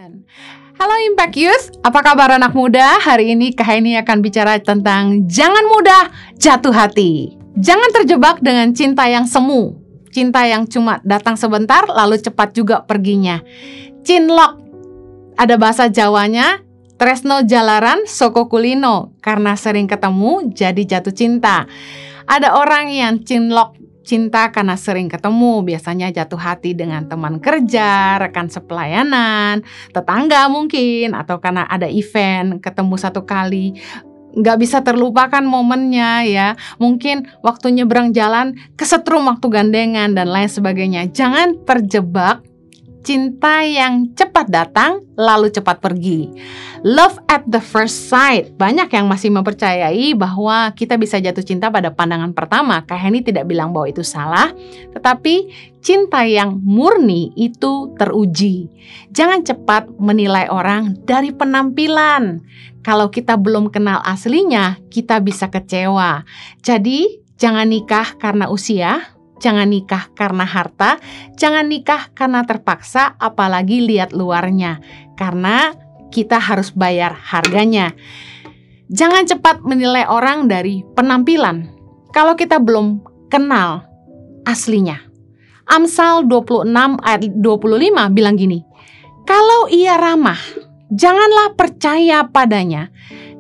Amen. Halo Impact Youth, apa kabar anak muda? Hari ini Kak Heni akan bicara tentang jangan mudah jatuh hati. Jangan terjebak dengan cinta yang semu, cinta yang cuma datang sebentar lalu cepat juga perginya. Cinlok, ada bahasa Jawanya, tresno jalaran soko kulino, karena sering ketemu jadi jatuh cinta. Ada orang yang cinlok cinta karena sering ketemu, biasanya jatuh hati dengan teman kerja, rekan sepelayanan, tetangga mungkin, atau karena ada event, ketemu satu kali, nggak bisa terlupakan momennya ya. Mungkin waktu nyebrang jalan, kesetrum waktu gandengan, dan lain sebagainya. Jangan terjebak cinta yang cepat datang lalu cepat pergi. Love at the first sight. Banyak yang masih mempercayai bahwa kita bisa jatuh cinta pada pandangan pertama. Kak Heni tidak bilang bahwa itu salah, tetapi cinta yang murni itu teruji. Jangan cepat menilai orang dari penampilan. Kalau kita belum kenal aslinya, kita bisa kecewa. Jadi, jangan nikah karena usia. Jangan nikah karena harta, jangan nikah karena terpaksa, apalagi lihat luarnya, karena kita harus bayar harganya. Jangan cepat menilai orang dari penampilan kalau kita belum kenal aslinya. Amsal 26 ayat 25 bilang gini, kalau ia ramah, janganlah percaya padanya,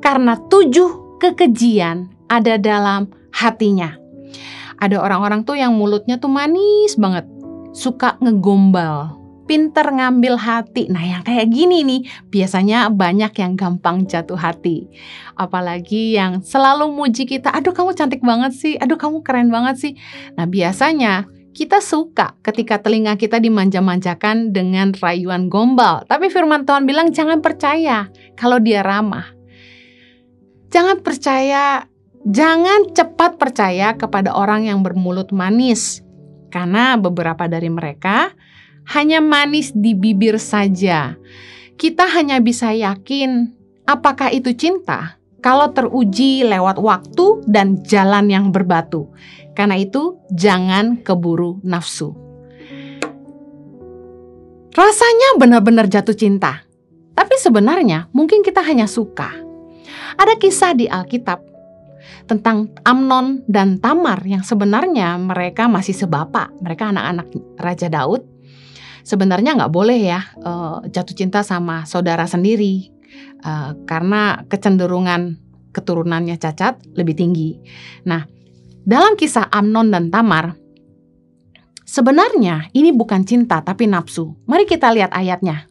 karena 7 kekejian ada dalam hatinya. Ada orang-orang tuh yang mulutnya tuh manis banget, suka ngegombal, pinter ngambil hati. Nah yang kayak gini nih, biasanya banyak yang gampang jatuh hati. Apalagi yang selalu muji kita, aduh kamu cantik banget sih, aduh kamu keren banget sih. Nah biasanya kita suka ketika telinga kita dimanja-manjakan dengan rayuan gombal. Tapi firman Tuhan bilang jangan percaya kalau dia ramah. Jangan cepat percaya kepada orang yang bermulut manis, karena beberapa dari mereka hanya manis di bibir saja. Kita hanya bisa yakin apakah itu cinta kalau teruji lewat waktu dan jalan yang berbatu. Karena itu jangan keburu nafsu. Rasanya benar-benar jatuh cinta, tapi sebenarnya mungkin kita hanya suka. Ada kisah di Alkitab tentang Amnon dan Tamar yang sebenarnya mereka masih sebapak. Mereka anak-anak Raja Daud. Sebenarnya nggak boleh ya jatuh cinta sama saudara sendiri karena kecenderungan keturunannya cacat lebih tinggi. Nah, dalam kisah Amnon dan Tamar, sebenarnya ini bukan cinta tapi nafsu. Mari kita lihat ayatnya.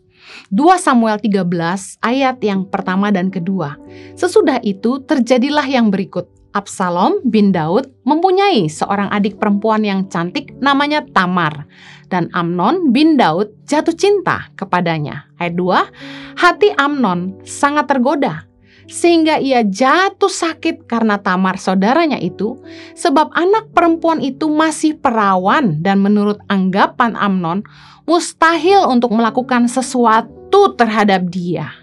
2 Samuel 13 ayat yang pertama dan kedua. Sesudah itu terjadilah yang berikut. Absalom bin Daud mempunyai seorang adik perempuan yang cantik namanya Tamar. Dan Amnon bin Daud jatuh cinta kepadanya. Ayat 2, hati Amnon sangat tergoda, sehingga ia jatuh sakit karena Tamar saudaranya itu, sebab anak perempuan itu masih perawan dan menurut anggapan Amnon, mustahil untuk melakukan sesuatu terhadap dia.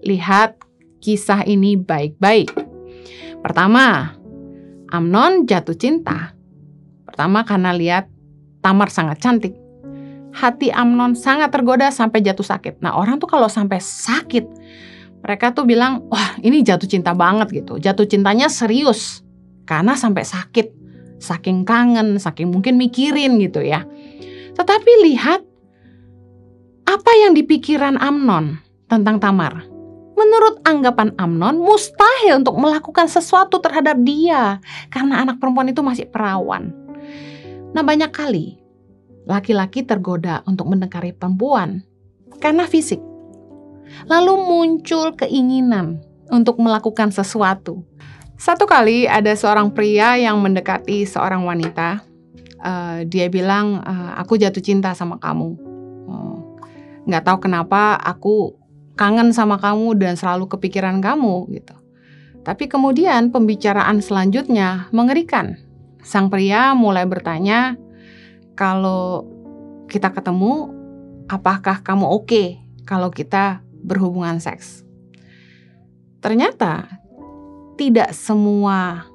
Lihat kisah ini baik-baik. Pertama, Amnon jatuh cinta. Pertama karena lihat Tamar sangat cantik. Hati Amnon sangat tergoda sampai jatuh sakit. Nah orang tuh kalau sampai sakit, mereka tuh bilang, wah ini jatuh cinta banget gitu. Jatuh cintanya serius. Karena sampai sakit. Saking kangen, saking mungkin mikirin gitu ya. Tetapi lihat apa yang dipikiran Amnon tentang Tamar. Menurut anggapan Amnon, mustahil untuk melakukan sesuatu terhadap dia karena anak perempuan itu masih perawan. Nah banyak kali laki-laki tergoda untuk mendekati perempuan karena fisik. Lalu muncul keinginan untuk melakukan sesuatu. Satu kali ada seorang pria yang mendekati seorang wanita. Dia bilang, aku jatuh cinta sama kamu. Nggak tahu kenapa aku kangen sama kamu dan selalu kepikiran kamu gitu. Tapi kemudian pembicaraan selanjutnya mengerikan. Sang pria mulai bertanya, kalau kita ketemu, apakah kamu oke kalau kita berhubungan seks? Ternyata tidak semua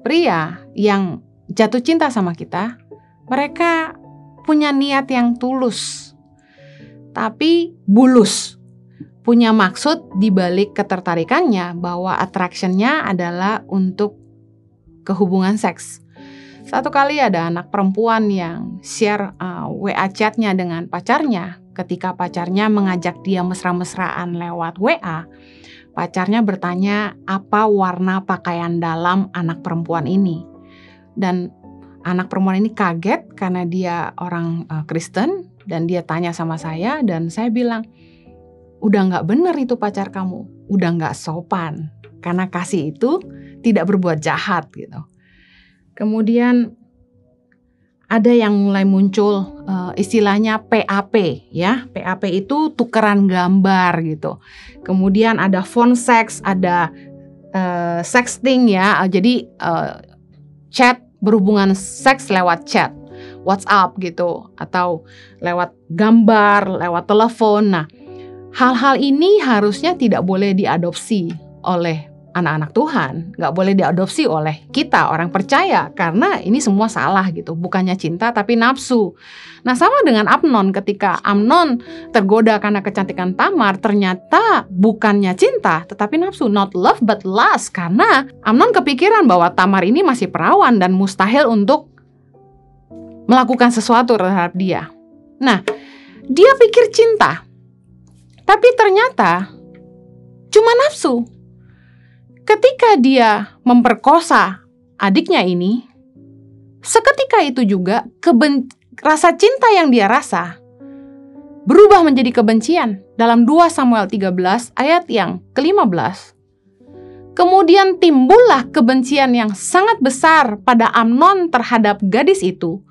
pria yang jatuh cinta sama kita, mereka punya niat yang tulus. tapi bulus. Punya maksud di balik ketertarikannya bahwa attraction-nya adalah untuk kehubungan seks. Satu kali ada anak perempuan yang share WA chat-nya dengan pacarnya. Ketika pacarnya mengajak dia mesra-mesraan lewat WA, pacarnya bertanya apa warna pakaian dalam anak perempuan ini. Dan anak perempuan ini kaget karena dia orang Kristen dan dia tanya sama saya dan saya bilang, udah gak bener itu pacar kamu, udah gak sopan. Karena kasih itu tidak berbuat jahat gitu. Kemudian ada yang mulai muncul istilahnya PAP ya. PAP itu tukeran gambar gitu. Kemudian ada phone sex, ada sexting ya. Jadi chat, berhubungan seks lewat chat, WhatsApp gitu, atau lewat gambar, lewat telepon. Nah, hal-hal ini harusnya tidak boleh diadopsi oleh anak-anak Tuhan, nggak boleh diadopsi oleh kita orang percaya, karena ini semua salah gitu, bukannya cinta tapi nafsu. Nah, sama dengan Amnon, ketika Amnon tergoda karena kecantikan Tamar, ternyata bukannya cinta tetapi nafsu, not love but lust, karena Amnon kepikiran bahwa Tamar ini masih perawan dan mustahil untuk melakukan sesuatu terhadap dia. Nah, dia pikir cinta, tapi ternyata cuma nafsu. Ketika dia memperkosa adiknya ini, seketika itu juga rasa cinta yang dia rasa berubah menjadi kebencian. Dalam 2 Samuel 13 ayat yang ke-15. Kemudian timbullah kebencian yang sangat besar pada Amnon terhadap gadis itu.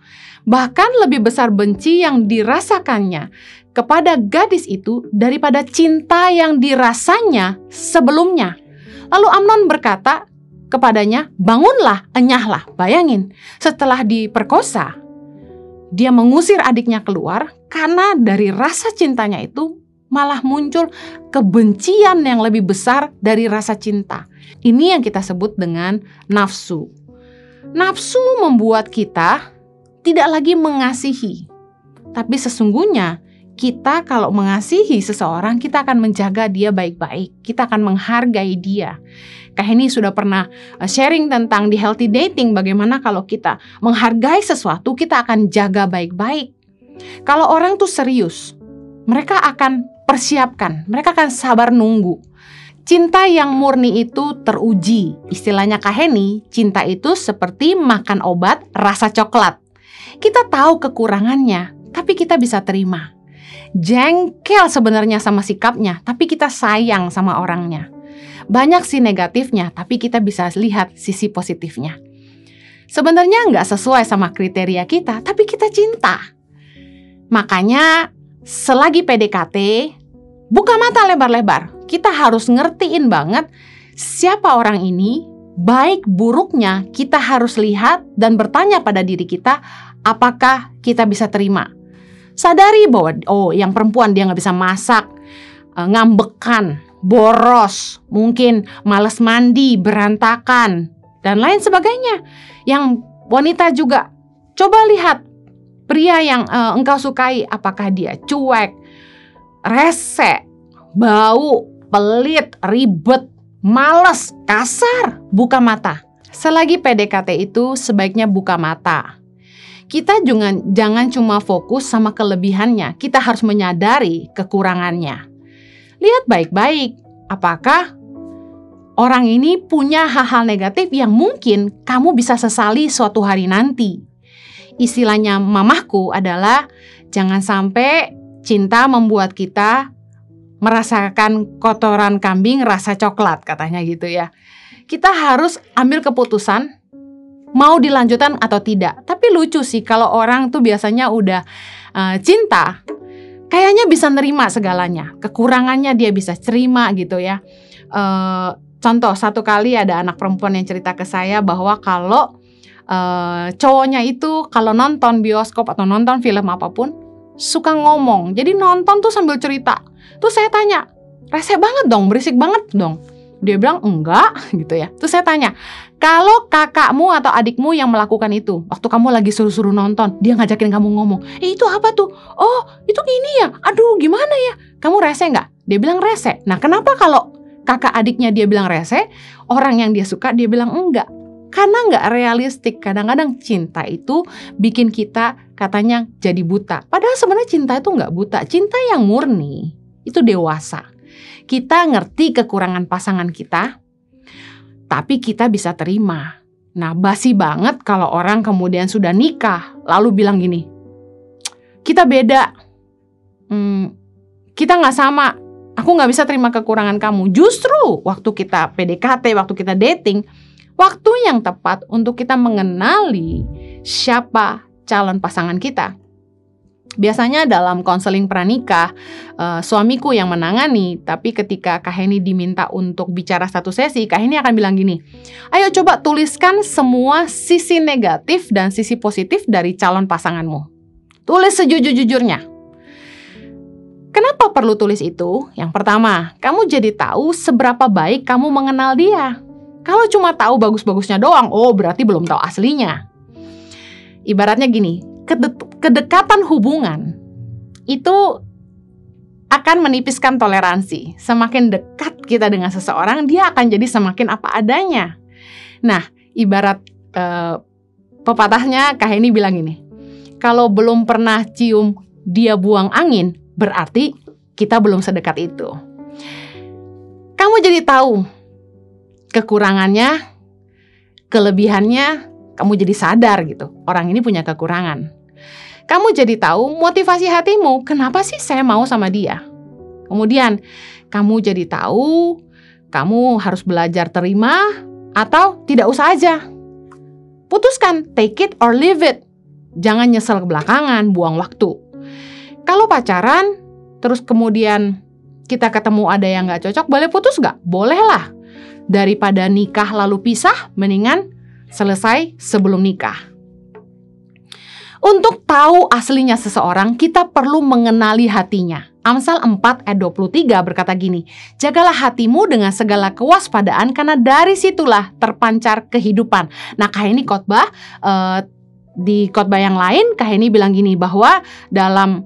Bahkan lebih besar benci yang dirasakannya kepada gadis itu daripada cinta yang dirasanya sebelumnya. Lalu Amnon berkata kepadanya, bangunlah, enyahlah. Bayangin, setelah diperkosa, dia mengusir adiknya keluar karena dari rasa cintanya itu malah muncul kebencian yang lebih besar dari rasa cinta. Ini yang kita sebut dengan nafsu. Nafsu membuat kita tidak lagi mengasihi. Tapi sesungguhnya kita kalau mengasihi seseorang, kita akan menjaga dia baik-baik. Kita akan menghargai dia. Kak Henny sudah pernah sharing tentang di healthy dating, bagaimana kalau kita menghargai sesuatu, kita akan jaga baik-baik. Kalau orang tuh serius, mereka akan persiapkan, mereka akan sabar nunggu. Cinta yang murni itu teruji. Istilahnya Kak Henny, cinta itu seperti makan obat rasa coklat. Kita tahu kekurangannya, tapi kita bisa terima. Jengkel sebenarnya sama sikapnya, tapi kita sayang sama orangnya. Banyak sih negatifnya, tapi kita bisa lihat sisi positifnya. Sebenarnya nggak sesuai sama kriteria kita, tapi kita cinta. Makanya selagi PDKT, buka mata lebar-lebar. Kita harus ngertiin banget siapa orang ini, baik buruknya kita harus lihat dan bertanya pada diri kita, apakah kita bisa terima. Sadari bahwa yang perempuan dia nggak bisa masak, ngambekan, boros, mungkin malas mandi, berantakan, dan lain sebagainya. Yang wanita juga, coba lihat pria yang engkau sukai, apakah dia cuek, rese, bau, pelit, ribet, malas, kasar. Buka mata. Selagi PDKT itu sebaiknya buka mata. Kita jangan cuma fokus sama kelebihannya, kita harus menyadari kekurangannya. Lihat baik-baik, apakah orang ini punya hal-hal negatif yang mungkin kamu bisa sesali suatu hari nanti. Istilahnya mamahku adalah, jangan sampai cinta membuat kita merasakan kotoran kambing rasa coklat, katanya gitu ya. Kita harus ambil keputusan mau dilanjutkan atau tidak. Tapi lucu sih kalau orang tuh biasanya udah cinta, kayaknya bisa nerima segalanya. Kekurangannya dia bisa terima gitu ya. Contoh, satu kali ada anak perempuan yang cerita ke saya bahwa kalau cowoknya itu kalau nonton bioskop atau nonton film apapun, suka ngomong. Jadi nonton tuh sambil cerita. Terus saya tanya, rese banget dong, berisik banget dong. Dia bilang enggak gitu ya. Terus saya tanya, Kalau kakakmu atau adikmu yang melakukan itu, waktu kamu lagi suruh-suruh nonton, dia ngajakin kamu ngomong, itu apa tuh? Oh, itu gini ya? Aduh, gimana ya? Kamu rese nggak? Dia bilang rese. Nah, kenapa kalau kakak adiknya dia bilang rese, orang yang dia suka dia bilang enggak? Karena nggak realistik. Kadang-kadang cinta itu bikin kita katanya jadi buta. Padahal sebenarnya cinta itu nggak buta. Cinta yang murni itu dewasa. Kita ngerti kekurangan pasangan kita, tapi kita bisa terima. Nah, basi banget kalau orang kemudian sudah nikah lalu bilang gini, kita beda, kita nggak sama, aku nggak bisa terima kekurangan kamu. Justru waktu kita PDKT, waktu kita dating, waktu yang tepat untuk kita mengenali siapa calon pasangan kita. Biasanya dalam konseling pranikah, suamiku yang menangani, tapi ketika Kak Heni diminta untuk bicara satu sesi, Kak Heni akan bilang gini, ayo coba tuliskan semua sisi negatif dan sisi positif dari calon pasanganmu. Tulis sejujur-jujurnya. Kenapa perlu tulis itu? Yang pertama, kamu jadi tahu seberapa baik kamu mengenal dia. Kalau cuma tahu bagus-bagusnya doang, oh berarti belum tahu aslinya. Ibaratnya gini, kedekatan hubungan itu akan menipiskan toleransi. Semakin dekat kita dengan seseorang, dia akan jadi semakin apa adanya. Nah, ibarat pepatahnya Kak Heni bilang ini, kalau belum pernah cium dia buang angin, berarti kita belum sedekat itu. Kamu jadi tahu kekurangannya, kelebihannya, kamu jadi sadar gitu, orang ini punya kekurangan. Kamu jadi tahu motivasi hatimu, kenapa sih saya mau sama dia. Kemudian kamu jadi tahu, kamu harus belajar terima atau tidak usah aja. Putuskan, take it or leave it. Jangan nyesel kebelakangan, buang waktu. Kalau pacaran, terus kemudian kita ketemu ada yang gak cocok, boleh putus gak? Boleh lah. Daripada nikah lalu pisah, mendingan selesai sebelum nikah. Untuk tahu aslinya seseorang, kita perlu mengenali hatinya. Amsal 4 ayat 23 berkata gini, jagalah hatimu dengan segala kewaspadaan, karena dari situlah terpancar kehidupan. Nah, Kak Heni khotbah, di khotbah yang lain, Kak Heni bilang gini, bahwa dalam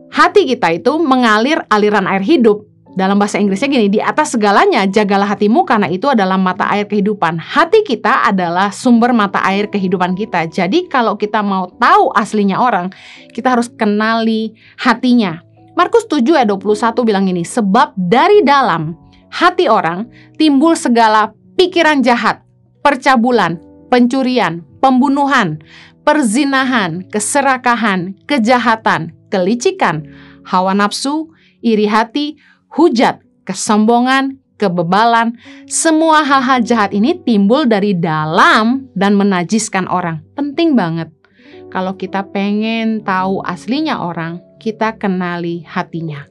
hati kita itu mengalir aliran air hidup. Dalam bahasa Inggrisnya gini, di atas segalanya jagalah hatimu karena itu adalah mata air kehidupan. Hati kita adalah sumber mata air kehidupan kita. Jadi kalau kita mau tahu aslinya orang, kita harus kenali hatinya. Markus 7 ayat 21 bilang gini, sebab dari dalam hati orang timbul segala pikiran jahat, percabulan, pencurian, pembunuhan, perzinahan, keserakahan, kejahatan, kelicikan, hawa nafsu, iri hati, hujat, kesombongan, kebebalan. Semua hal-hal jahat ini timbul dari dalam dan menajiskan orang. Penting banget. Kalau kita pengen tahu aslinya orang, kita kenali hatinya.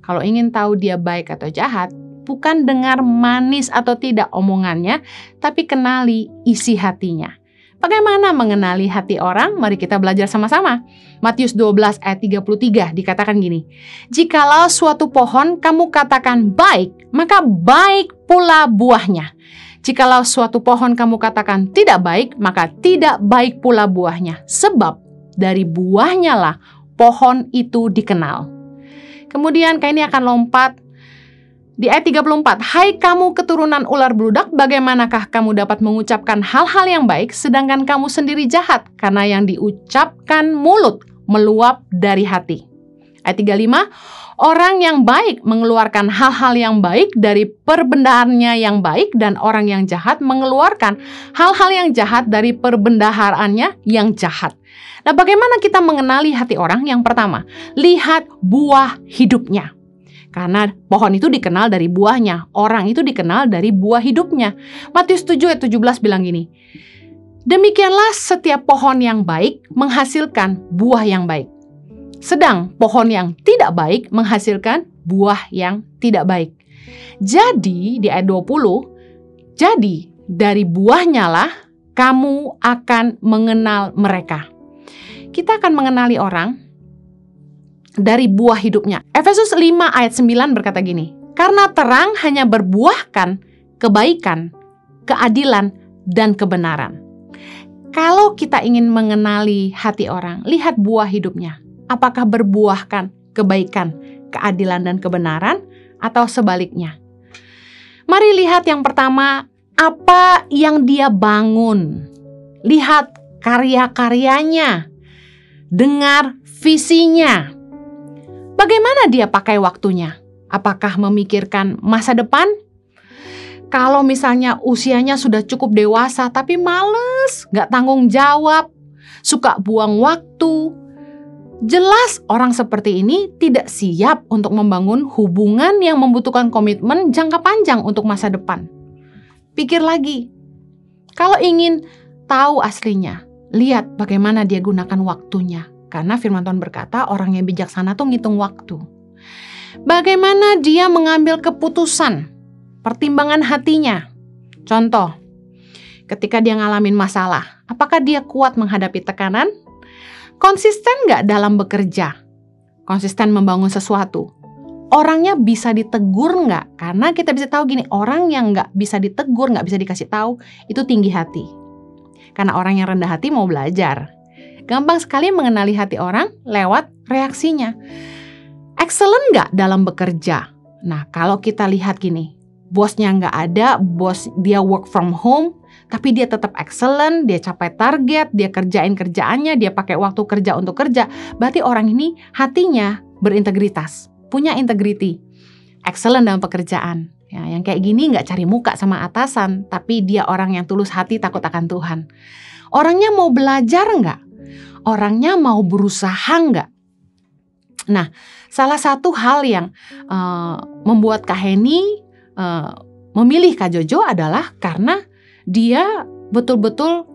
Kalau ingin tahu dia baik atau jahat, bukan dengar manis atau tidak omongannya, tapi kenali isi hatinya. Bagaimana mengenali hati orang? Mari kita belajar sama-sama. Matius 12 ayat 33 dikatakan gini, jikalau suatu pohon kamu katakan baik, maka baik pula buahnya. Jikalau suatu pohon kamu katakan tidak baik, maka tidak baik pula buahnya. Sebab dari buahnya lah pohon itu dikenal. Kemudian Kak ini akan lompat di ayat 34, hai kamu keturunan ular beludak, bagaimanakah kamu dapat mengucapkan hal-hal yang baik, sedangkan kamu sendiri jahat, karena yang diucapkan mulut meluap dari hati. Ayat 35, orang yang baik mengeluarkan hal-hal yang baik dari perbendaharanya yang baik, dan orang yang jahat mengeluarkan hal-hal yang jahat dari perbendaharannya yang jahat. Nah, bagaimana kita mengenali hati orang? Yang pertama, lihat buah hidupnya. Karena pohon itu dikenal dari buahnya, orang itu dikenal dari buah hidupnya. Matius 7 ayat 17 bilang gini, demikianlah setiap pohon yang baik menghasilkan buah yang baik. Sedang pohon yang tidak baik menghasilkan buah yang tidak baik. Jadi di ayat 20, jadi dari buahnya lah kamu akan mengenal mereka. Kita akan mengenali orang dari buah hidupnya. Efesus 5 ayat 9 berkata gini, karena terang hanya berbuahkan kebaikan, keadilan, dan kebenaran. Kalau kita ingin mengenali hati orang, lihat buah hidupnya. Apakah berbuahkan kebaikan, keadilan, dan kebenaran, atau sebaliknya? Mari lihat yang pertama, apa yang dia bangun. Lihat karya-karyanya. Dengar visinya. Bagaimana dia pakai waktunya? Apakah memikirkan masa depan? Kalau misalnya usianya sudah cukup dewasa tapi males, gak tanggung jawab, suka buang waktu, jelas orang seperti ini tidak siap untuk membangun hubungan yang membutuhkan komitmen jangka panjang untuk masa depan. Pikir lagi, kalau ingin tahu aslinya, lihat bagaimana dia gunakan waktunya. Karena firman Tuhan berkata orang yang bijaksana tuh ngitung waktu. Bagaimana dia mengambil keputusan, pertimbangan hatinya. Contoh, ketika dia ngalamin masalah, apakah dia kuat menghadapi tekanan? Konsisten nggak dalam bekerja? Konsisten membangun sesuatu? Orangnya bisa ditegur nggak? Karena kita bisa tahu gini, orang yang nggak bisa ditegur, nggak bisa dikasih tahu, itu tinggi hati. Karena orang yang rendah hati mau belajar. Gampang sekali mengenali hati orang lewat reaksinya. Excellent nggak dalam bekerja? Nah, kalau kita lihat gini, bosnya nggak ada, bos dia work from home, tapi dia tetap excellent, dia capai target, dia kerjain kerjaannya, dia pakai waktu kerja untuk kerja. Berarti orang ini hatinya berintegritas, punya integrity, excellent dalam pekerjaan. Ya, yang kayak gini nggak cari muka sama atasan, tapi dia orang yang tulus hati, takut akan Tuhan. Orangnya mau belajar nggak? Orangnya mau berusaha nggak? Nah, salah satu hal yang membuat Kak Heni memilih Kak Jojo adalah karena dia betul-betul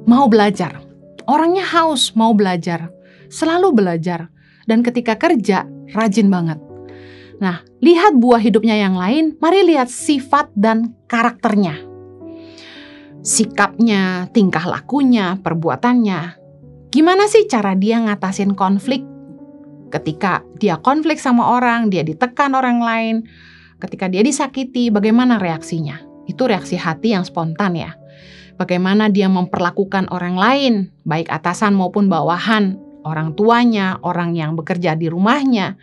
mau belajar. Orangnya haus mau belajar, selalu belajar. Dan ketika kerja, rajin banget. Nah, lihat buah hidupnya yang lain, mari lihat sifat dan karakternya. Sikapnya, tingkah lakunya, perbuatannya. Gimana sih cara dia ngatasin konflik? Ketika dia konflik sama orang, dia ditekan orang lain, ketika dia disakiti, bagaimana reaksinya? Itu reaksi hati yang spontan ya. Bagaimana dia memperlakukan orang lain, baik atasan maupun bawahan, orang tuanya, orang yang bekerja di rumahnya,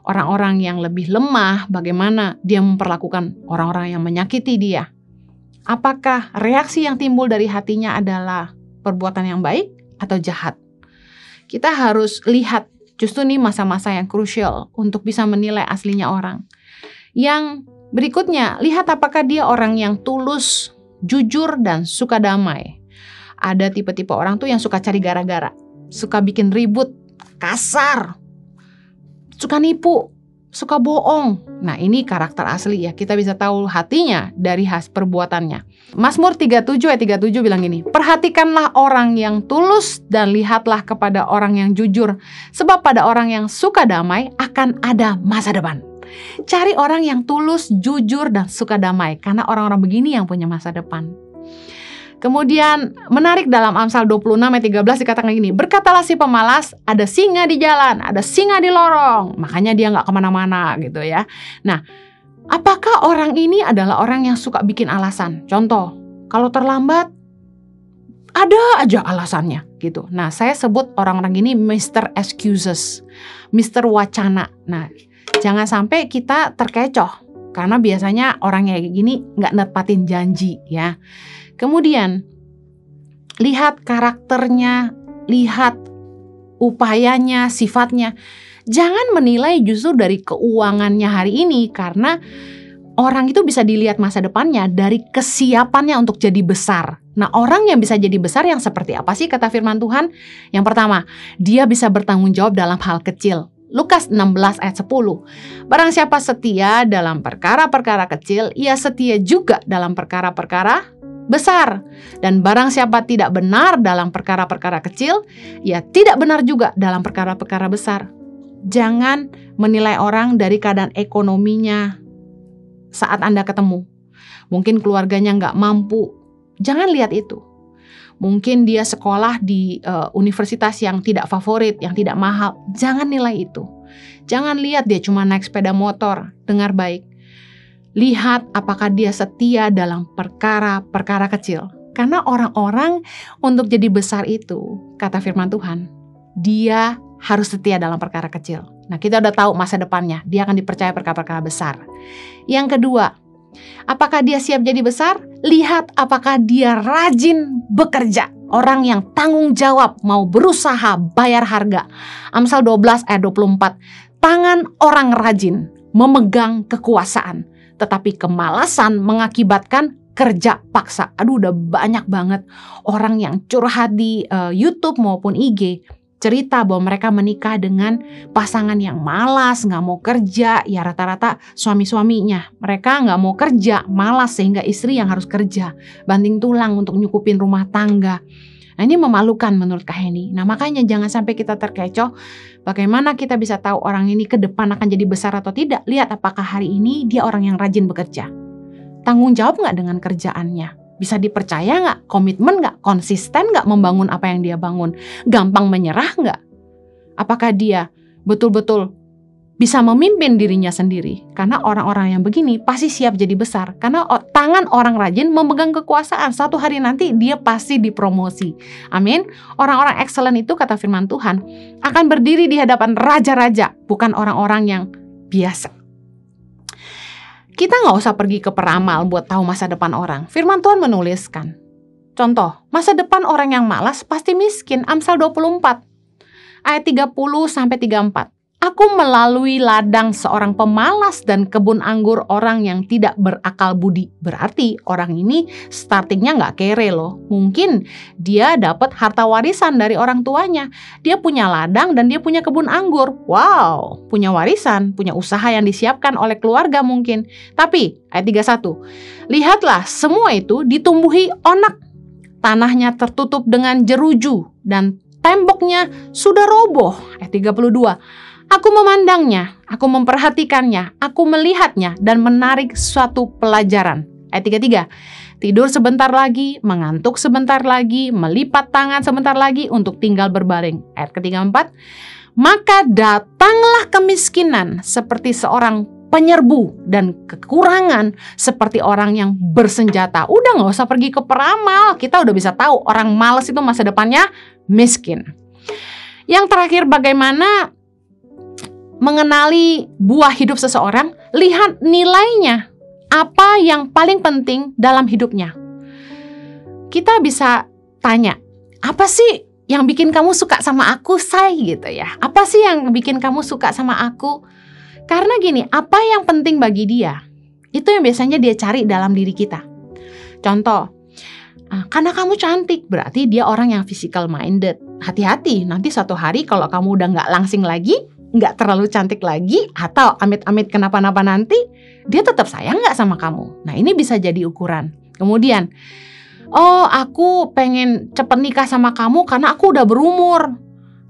orang-orang yang lebih lemah, bagaimana dia memperlakukan orang-orang yang menyakiti dia. Apakah reaksi yang timbul dari hatinya adalah perbuatan yang baik atau jahat? Kita harus lihat, justru nih masa-masa yang krusial untuk bisa menilai aslinya orang. Yang berikutnya, lihat apakah dia orang yang tulus, jujur, dan suka damai. Ada tipe-tipe orang tuh yang suka cari gara-gara, suka bikin ribut, kasar, suka nipu, suka bohong. Nah, ini karakter asli ya, kita bisa tahu hatinya dari perbuatannya. Mazmur 37 ayat 37 bilang gini, perhatikanlah orang yang tulus dan lihatlah kepada orang yang jujur, sebab pada orang yang suka damai akan ada masa depan. Cari orang yang tulus, jujur, dan suka damai. Karena orang-orang begini yang punya masa depan. Kemudian menarik dalam Amsal 26 ayat 13 dikatakan gini, berkatalah si pemalas, ada singa di jalan, ada singa di lorong. Makanya dia gak kemana-mana gitu ya. Nah, apakah orang ini adalah orang yang suka bikin alasan? Contoh, kalau terlambat, ada aja alasannya gitu. Nah, saya sebut orang-orang ini Mr. Excuses, Mr. Wacana. Nah, jangan sampai kita terkecoh, karena biasanya orang yang kayak gini nggak nepatin janji ya. Kemudian, lihat karakternya, lihat upayanya, sifatnya. Jangan menilai justru dari keuangannya hari ini, karena orang itu bisa dilihat masa depannya dari kesiapannya untuk jadi besar. Nah, orang yang bisa jadi besar yang seperti apa sih kata firman Tuhan? Yang pertama, dia bisa bertanggung jawab dalam hal kecil. Lukas 16 ayat 10. Barang siapa setia dalam perkara-perkara kecil, ia setia juga dalam perkara-perkara besar. Dan barang siapa tidak benar dalam perkara-perkara kecil, ia tidak benar juga dalam perkara-perkara besar. Jangan menilai orang dari keadaan ekonominya saat Anda ketemu. Mungkin keluarganya nggak mampu. Jangan lihat itu. Mungkin dia sekolah di universitas yang tidak favorit, yang tidak mahal. Jangan nilai itu. Jangan lihat dia cuma naik sepeda motor. Dengar baik. Lihat apakah dia setia dalam perkara-perkara kecil. Karena orang-orang untuk jadi besar itu, kata firman Tuhan, dia harus setia dalam perkara kecil. Nah, kita udah tahu masa depannya, dia akan dipercaya perkara-perkara besar. Yang kedua, apakah dia siap jadi besar? Lihat apakah dia rajin bekerja. Orang yang tanggung jawab, mau berusaha, bayar harga. Amsal 12 ayat 24. Tangan orang rajin memegang kekuasaan, tetapi kemalasan mengakibatkan kerja paksa. Aduh, udah banyak banget orang yang curhat di YouTube maupun IG, cerita bahwa mereka menikah dengan pasangan yang malas, gak mau kerja. Ya rata-rata suami-suaminya, mereka gak mau kerja, malas, sehingga istri yang harus kerja, banting tulang untuk nyukupin rumah tangga. Nah, ini memalukan menurut Kak Heni. Nah, makanya jangan sampai kita terkecoh. Bagaimana kita bisa tahu orang ini ke depan akan jadi besar atau tidak? Lihat apakah hari ini dia orang yang rajin bekerja, tanggung jawab gak dengan kerjaannya, bisa dipercaya nggak? Komitmen nggak? Konsisten nggak membangun apa yang dia bangun? Gampang menyerah nggak? Apakah dia betul-betul bisa memimpin dirinya sendiri? Karena orang-orang yang begini pasti siap jadi besar. Karena tangan orang rajin memegang kekuasaan. Suatu hari nanti dia pasti dipromosi. Amin. Orang-orang excellent itu, kata firman Tuhan, akan berdiri di hadapan raja-raja, bukan orang-orang yang biasa. Kita nggak usah pergi ke peramal buat tahu masa depan orang. Firman Tuhan menuliskan. Contoh, masa depan orang yang malas pasti miskin. Amsal 24 ayat 30-34. Aku melalui ladang seorang pemalas dan kebun anggur orang yang tidak berakal budi. Berarti orang ini startingnya nggak kere loh. Mungkin dia dapat harta warisan dari orang tuanya. Dia punya ladang dan dia punya kebun anggur. Wow, punya warisan, punya usaha yang disiapkan oleh keluarga mungkin. Tapi ayat 31, lihatlah semua itu ditumbuhi onak. Tanahnya tertutup dengan jeruju dan temboknya sudah roboh. Ayat 32, aku memandangnya, aku memperhatikannya, aku melihatnya dan menarik suatu pelajaran. Ayat 33, tidur sebentar lagi, mengantuk sebentar lagi, melipat tangan sebentar lagi untuk tinggal berbaring. Ayat ke-34, maka datanglah kemiskinan seperti seorang penyerbu dan kekurangan seperti orang yang bersenjata. Udah gak usah pergi ke peramal, kita udah bisa tahu orang malas itu masa depannya miskin. Yang terakhir, bagaimana mengenali buah hidup seseorang? Lihat nilainya. Apa yang paling penting dalam hidupnya? Kita bisa tanya, apa sih yang bikin kamu suka sama aku, say? Gitu ya. Apa sih yang bikin kamu suka sama aku? Karena gini, apa yang penting bagi dia, itu yang biasanya dia cari dalam diri kita. Contoh, karena kamu cantik, berarti dia orang yang physical minded. Hati-hati, nanti suatu hari kalau kamu udah gak langsing lagi, gak terlalu cantik lagi, atau amit-amit kenapa-napa nanti, dia tetap sayang gak sama kamu. Nah, ini bisa jadi ukuran. Kemudian, oh, aku pengen cepet nikah sama kamu karena aku udah berumur.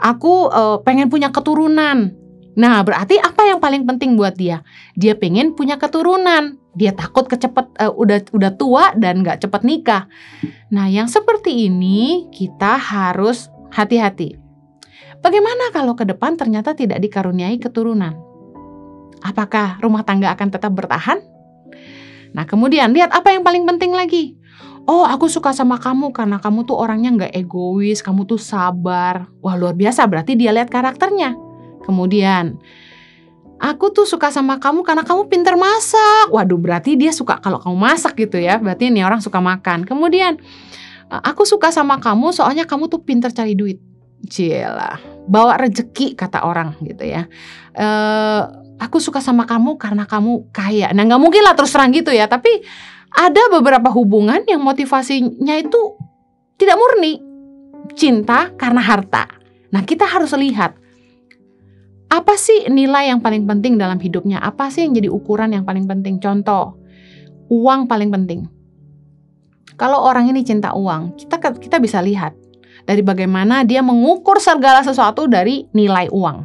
Aku pengen punya keturunan. Nah, berarti apa yang paling penting buat dia? Dia pengen punya keturunan. Dia takut udah tua dan gak cepet nikah. Nah, yang seperti ini kita harus hati-hati. Bagaimana kalau ke depan ternyata tidak dikaruniai keturunan? Apakah rumah tangga akan tetap bertahan? Nah, kemudian lihat apa yang paling penting lagi. Oh, aku suka sama kamu karena kamu tuh orangnya gak egois, kamu tuh sabar. Wah, luar biasa, berarti dia lihat karakternya. Kemudian, aku tuh suka sama kamu karena kamu pintar masak. Waduh, berarti dia suka kalau kamu masak gitu ya. Berarti ini orang suka makan. Kemudian, aku suka sama kamu soalnya kamu tuh pintar cari duit. Cilah, bawa rezeki kata orang gitu ya. Aku suka sama kamu karena kamu kaya. Nah, gak mungkin lah terus terang gitu ya. Tapi ada beberapa hubungan yang motivasinya itu tidak murni. Cinta karena harta. Nah, kita harus lihat. Apa sih nilai yang paling penting dalam hidupnya? Apa sih yang jadi ukuran yang paling penting? Contoh, uang paling penting. Kalau orang ini cinta uang, kita bisa lihat dari bagaimana dia mengukur segala sesuatu dari nilai uang.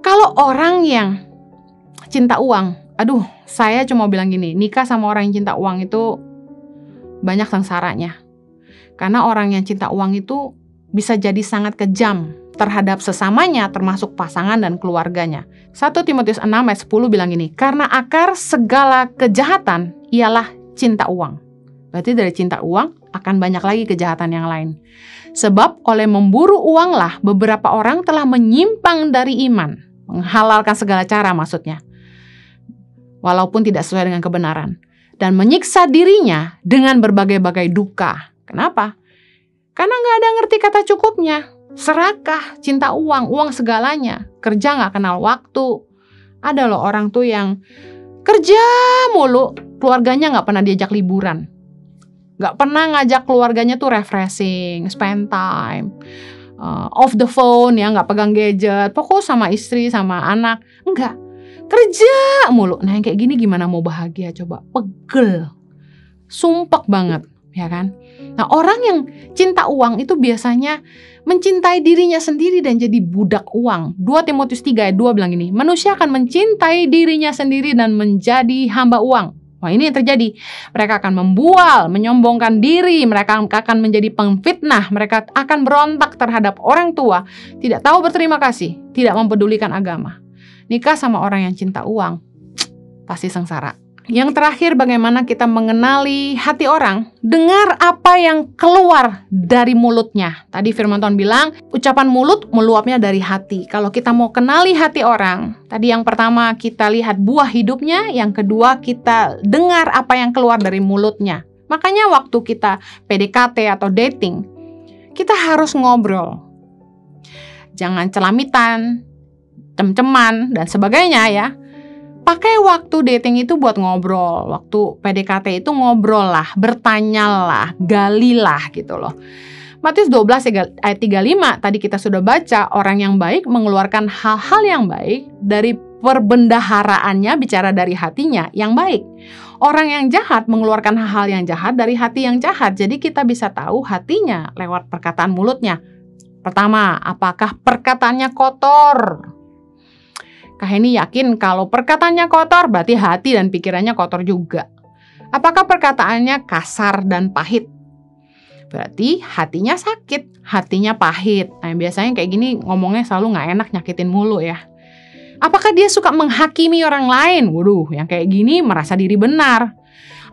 Kalau orang yang cinta uang, aduh, saya cuma bilang gini, nikah sama orang yang cinta uang itu banyak sengsaranya. Karena orang yang cinta uang itu bisa jadi sangat kejam terhadap sesamanya, termasuk pasangan dan keluarganya. 1 Timotius 6 ayat 10 bilang gini, karena akar segala kejahatan ialah cinta uang. Berarti dari cinta uang akan banyak lagi kejahatan yang lain. Sebab oleh memburu uanglah beberapa orang telah menyimpang dari iman. Menghalalkan segala cara maksudnya. Walaupun tidak sesuai dengan kebenaran. Dan menyiksa dirinya dengan berbagai-bagai duka. Kenapa? Karena nggak ada ngerti kata cukupnya. Serakah, cinta uang, uang segalanya. Kerja nggak kenal waktu. Ada loh orang tuh yang kerja mulu, keluarganya nggak pernah diajak liburan. Nggak pernah ngajak keluarganya tuh refreshing, spend time, off the phone ya, nggak pegang gadget, fokus sama istri, sama anak. Enggak, kerja mulu. Nah yang kayak gini gimana mau bahagia coba? Pegel, sumpek banget, ya kan? Nah orang yang cinta uang itu biasanya mencintai dirinya sendiri dan jadi budak uang. 2 Timotius 3 ayat 2 bilang gini, manusia akan mencintai dirinya sendiri dan menjadi hamba uang. Wah ini yang terjadi. Mereka akan membual, menyombongkan diri, mereka akan menjadi pengfitnah, mereka akan berontak terhadap orang tua, tidak tahu berterima kasih, tidak mempedulikan agama. Nikah sama orang yang cinta uang, pasti sengsara. Yang terakhir, bagaimana kita mengenali hati orang? Dengar apa yang keluar dari mulutnya. Tadi firman Tuhan bilang, ucapan mulut meluapnya dari hati. Kalau kita mau kenali hati orang, tadi yang pertama kita lihat buah hidupnya, yang kedua kita dengar apa yang keluar dari mulutnya. Makanya waktu kita PDKT atau dating, kita harus ngobrol. Jangan celamitan, cem-ceman, dan sebagainya ya. Pakai waktu dating itu buat ngobrol. Waktu PDKT itu ngobrol lah, bertanyalah, galilah gitu loh. Matius 12 ayat 35 tadi kita sudah baca, orang yang baik mengeluarkan hal-hal yang baik dari perbendaharaannya, bicara dari hatinya yang baik. Orang yang jahat mengeluarkan hal-hal yang jahat dari hati yang jahat. Jadi kita bisa tahu hatinya lewat perkataan mulutnya. Pertama, apakah perkataannya kotor? Kak Heni yakin kalau perkataannya kotor berarti hati dan pikirannya kotor juga. Apakah perkataannya kasar dan pahit? Berarti hatinya sakit, hatinya pahit. Nah biasanya kayak gini ngomongnya selalu gak enak, nyakitin mulu ya. Apakah dia suka menghakimi orang lain? Waduh, yang kayak gini merasa diri benar.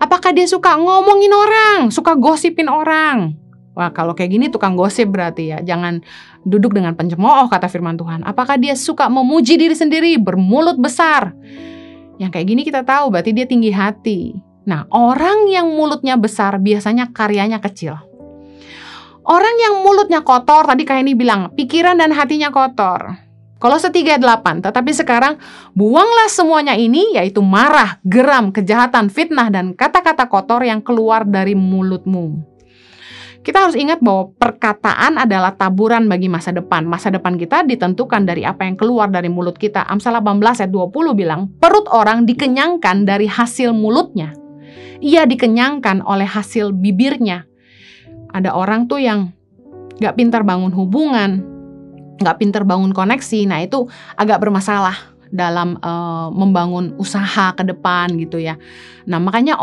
Apakah dia suka ngomongin orang, suka gosipin orang? Wah kalau kayak gini tukang gosip berarti ya. Jangan duduk dengan pencemooh kata firman Tuhan. Apakah dia suka memuji diri sendiri, bermulut besar? Yang kayak gini kita tahu berarti dia tinggi hati. Nah orang yang mulutnya besar biasanya karyanya kecil. Orang yang mulutnya kotor, tadi kayak ini bilang, pikiran dan hatinya kotor. Kolose 3 ayat 8, tetapi sekarang buanglah semuanya ini, yaitu marah, geram, kejahatan, fitnah, dan kata-kata kotor yang keluar dari mulutmu. Kita harus ingat bahwa perkataan adalah taburan bagi masa depan. Masa depan kita ditentukan dari apa yang keluar dari mulut kita. Amsal 18 ayat 20 bilang, perut orang dikenyangkan dari hasil mulutnya. Ia dikenyangkan oleh hasil bibirnya. Ada orang tuh yang gak pintar bangun hubungan, gak pintar bangun koneksi. Nah itu agak bermasalah dalam membangun usaha ke depan gitu ya. Nah makanya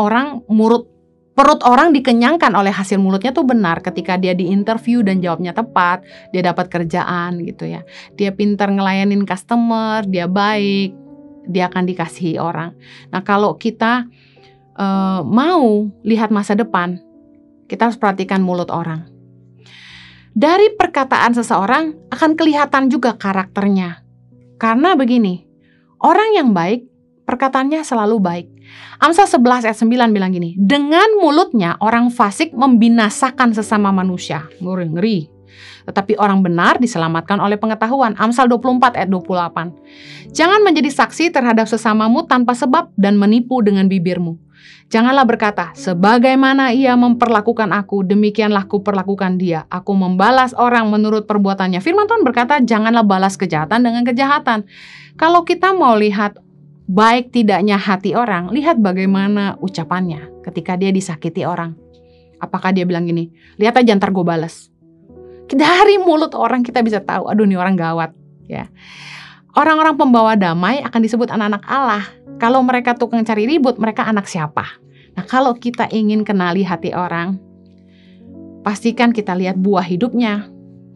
perut orang dikenyangkan oleh hasil mulutnya tuh benar ketika dia diinterview dan jawabnya tepat, dia dapat kerjaan gitu ya. Dia pintar ngelayanin customer, dia baik, dia akan dikasihi orang. Nah kalau kita mau lihat masa depan, kita harus perhatikan mulut orang. Dari perkataan seseorang akan kelihatan juga karakternya. Karena begini, orang yang baik, perkataannya selalu baik. Amsal 11 ayat 9 bilang gini, dengan mulutnya orang fasik membinasakan sesama manusia. Ngeri. Tetapi orang benar diselamatkan oleh pengetahuan. Amsal 24 ayat 28. Jangan menjadi saksi terhadap sesamamu tanpa sebab dan menipu dengan bibirmu. Janganlah berkata, sebagaimana ia memperlakukan aku, demikianlah kuperlakukan dia. Aku membalas orang menurut perbuatannya. Firman Tuhan berkata, janganlah balas kejahatan dengan kejahatan. Kalau kita mau lihat baik tidaknya hati orang, lihat bagaimana ucapannya ketika dia disakiti orang. Apakah dia bilang gini, lihat aja ntar gue balas. Dari mulut orang kita bisa tahu, aduh ini orang gawat ya. Orang-orang pembawa damai akan disebut anak-anak Allah. Kalau mereka tukang cari ribut, mereka anak siapa? Nah kalau kita ingin kenali hati orang, pastikan kita lihat buah hidupnya,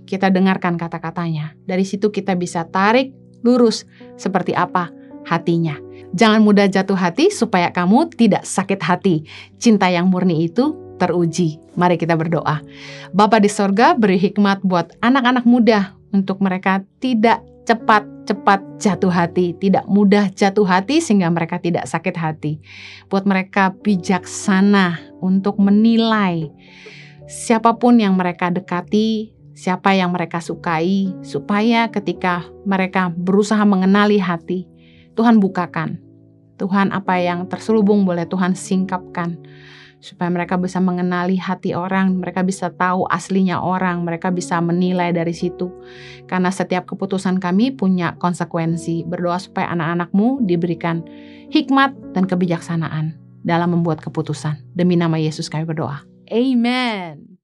kita dengarkan kata-katanya. Dari situ kita bisa tarik lurus seperti apa hatinya. Jangan mudah jatuh hati supaya kamu tidak sakit hati. Cinta yang murni itu teruji. Mari kita berdoa. Bapa di sorga, beri hikmat buat anak-anak muda untuk mereka tidak cepat-cepat jatuh hati, tidak mudah jatuh hati sehingga mereka tidak sakit hati. Buat mereka bijaksana untuk menilai siapapun yang mereka dekati, siapa yang mereka sukai, supaya ketika mereka berusaha mengenali hati, Tuhan bukakan. Tuhan, apa yang terselubung boleh Tuhan singkapkan, supaya mereka bisa mengenali hati orang, mereka bisa tahu aslinya orang, mereka bisa menilai dari situ. Karena setiap keputusan kami punya konsekuensi. Berdoa supaya anak-anak-Mu diberikan hikmat dan kebijaksanaan dalam membuat keputusan. Demi nama Yesus kami berdoa. Amen.